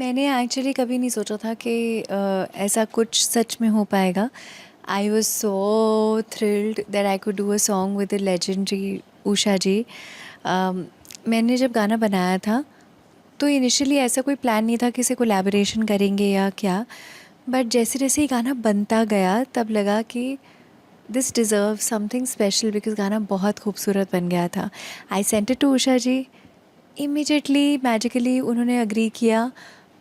मैंने एक्चुअली कभी नहीं सोचा था कि ऐसा कुछ सच में हो पाएगा। I was so thrilled that I could do a song with the legendary Usha ji. मैंने जब गाना बनाया था तो इनिशियली ऐसा कोई प्लान नहीं था किसी कोलैबोरेशन करेंगे या क्या, बट जैसे जैसे ये गाना बनता गया तब लगा कि this deserve something special because गाना बहुत खूबसूरत बन गया था। I sent it to Usha ji. Immediately magically उन्होंने एग्री किया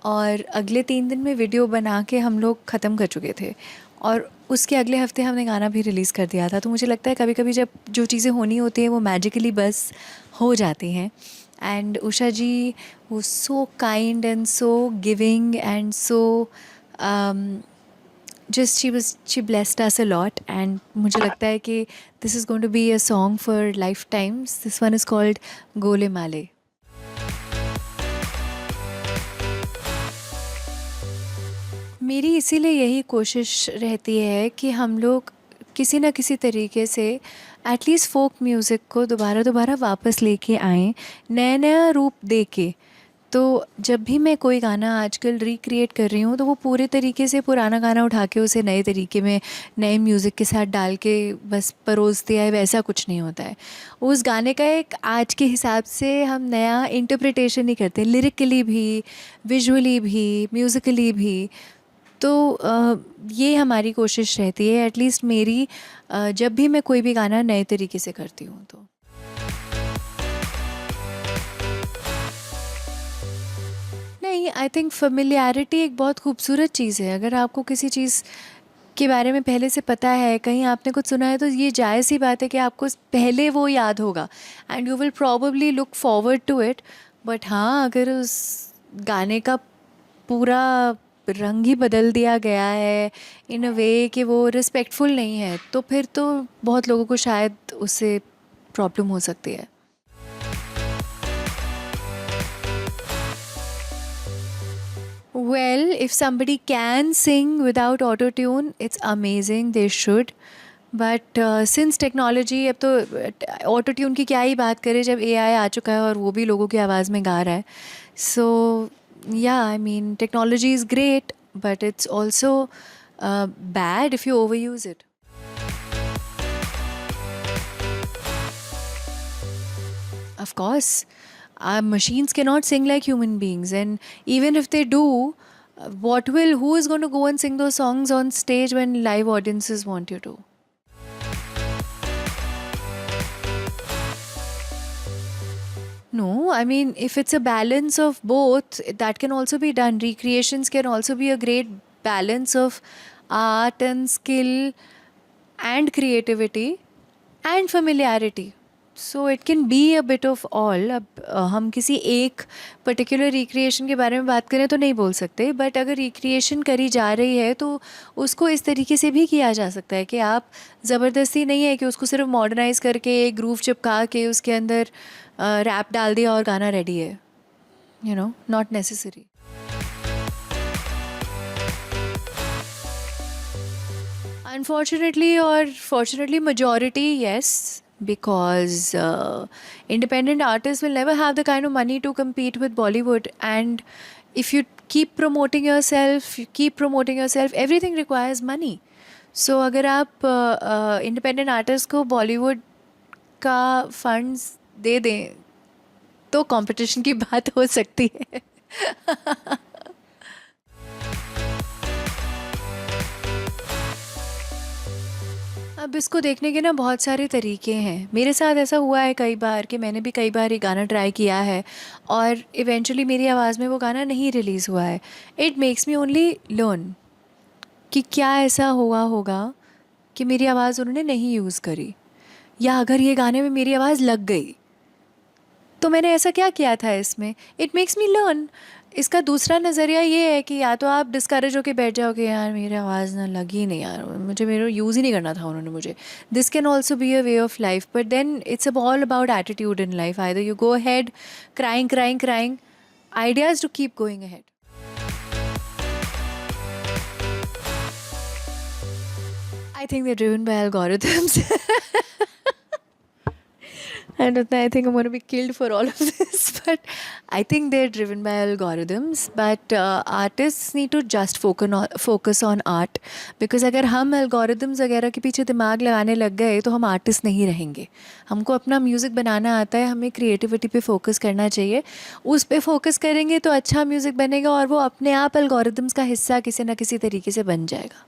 और अगले 3 दिन में वीडियो बना के हम लोग ख़त्म कर चुके थे और उसके अगले हफ्ते हमने गाना भी रिलीज़ कर दिया था। तो मुझे लगता है कभी कभी जब जो चीज़ें होनी होती हैं वो मैजिकली बस हो जाती हैं। एंड उषा जी वो so kind and so giving and so just she blessed us a lot, and मुझे लगता है कि this is going to be a song for lifetimes. This one is called गोले माले। मेरी इसीलिए यही कोशिश रहती है कि हम लोग किसी न किसी तरीके से एटलीस्ट फोक म्यूज़िक को दोबारा दोबारा वापस लेके आएँ, नया नया रूप दे के। तो जब भी मैं कोई गाना आजकल रिक्रिएट कर रही हूँ तो वो पूरे तरीके से पुराना गाना उठा के उसे नए तरीके में नए म्यूज़िक के साथ डाल के बस परोस दिया है, वैसा कुछ नहीं होता है। उस गाने का एक आज के हिसाब से हम नया इंटरप्रिटेशन नहीं करते, लिरिकली भी, विजुअली भी, म्यूज़िकली भी। तो ये हमारी कोशिश रहती है, एटलीस्ट मेरी, जब भी मैं कोई भी गाना नए तरीके से करती हूँ तो। नहीं, आई थिंक फ़ेमिलियरिटी एक बहुत खूबसूरत चीज़ है। अगर आपको किसी चीज़ के बारे में पहले से पता है, कहीं आपने कुछ सुना है, तो ये जायज़ सी बात है कि आपको पहले वो याद होगा and you will probably look forward to it. But हाँ, अगर उस गाने का पूरा रंग ही बदल दिया गया है इन अ वे कि वो रिस्पेक्टफुल नहीं है, तो फिर तो बहुत लोगों को शायद उससे प्रॉब्लम हो सकती है। Well, if somebody can sing without auto tune, it's amazing. They should. But since technology, अब तो ऑटो ट्यून की क्या ही बात करें जब एआई आ चुका है और वो भी लोगों की आवाज़ में गा रहा है। सो या I mean technology is great but it's also bad if you over use it. Of course, machines cannot sing like human beings, and even if they do, who is going to go and sing those songs on stage when live audiences want you to? No, I mean, if it's a balance of both, that can also be done. Recreations can also be a great balance of art and skill and creativity and familiarity. So it can be a bit of all. अब हम किसी एक particular recreation के बारे में बात करें तो नहीं बोल सकते, बट अगर रिक्रिएशन करी जा रही है तो उसको इस तरीके से भी किया जा सकता है कि आप ज़बरदस्ती नहीं है कि उसको सिर्फ मॉडर्नाइज़ करके एक ग्रूव चिपका के उसके अंदर रैप डाल दिया और गाना रेडी है। You know, not necessary. Unfortunately or fortunately, majority yes, because independent artists will never have the kind of money to compete with Bollywood. And if you keep promoting yourself, everything requires money. So अगर आप independent artists को Bollywood का funds दे दें तो competition की बात हो सकती है। अब इसको देखने के ना बहुत सारे तरीके हैं। मेरे साथ ऐसा हुआ है कई बार कि मैंने भी कई बार ये गाना ट्राई किया है और इवेंचुअली मेरी आवाज़ में वो गाना नहीं रिलीज़ हुआ है। It makes me only learn कि क्या ऐसा हुआ होगा कि मेरी आवाज़ उन्होंने नहीं यूज़ करी, या अगर ये गाने में मेरी आवाज़ लग गई तो मैंने ऐसा क्या किया था इसमें। It makes me learn. इसका दूसरा नज़रिया ये है कि या तो आप डिस्करेज होके बैठ जाओगे, यार मेरी आवाज़ ना लगी नहीं, यार मुझे मेरा यूज़ ही नहीं करना था उन्होंने मुझे। This can also be a way of life, but then it's all about attitude in life. Either you go ahead crying crying crying ideas to keep going ahead. I think they're driven by algorithms. I don't know. I think I'm going to be killed for all of this, but I think they're driven by algorithms. But artists need to just focus on art, because अगर हम algorithms वगैरह के पीछे दिमाग लगाने लग गए तो हम आर्टिस्ट नहीं रहेंगे. हमको अपना म्यूज़िक बनाना आता है, हमें क्रिएटिविटी पे फोकस करना चाहिए. उस पे फोकस करेंगे तो अच्छा म्यूज़िक बनेगा और वो अपने आप algorithms का हिस्सा किसी ना किसी तरीके से बन जाएगा.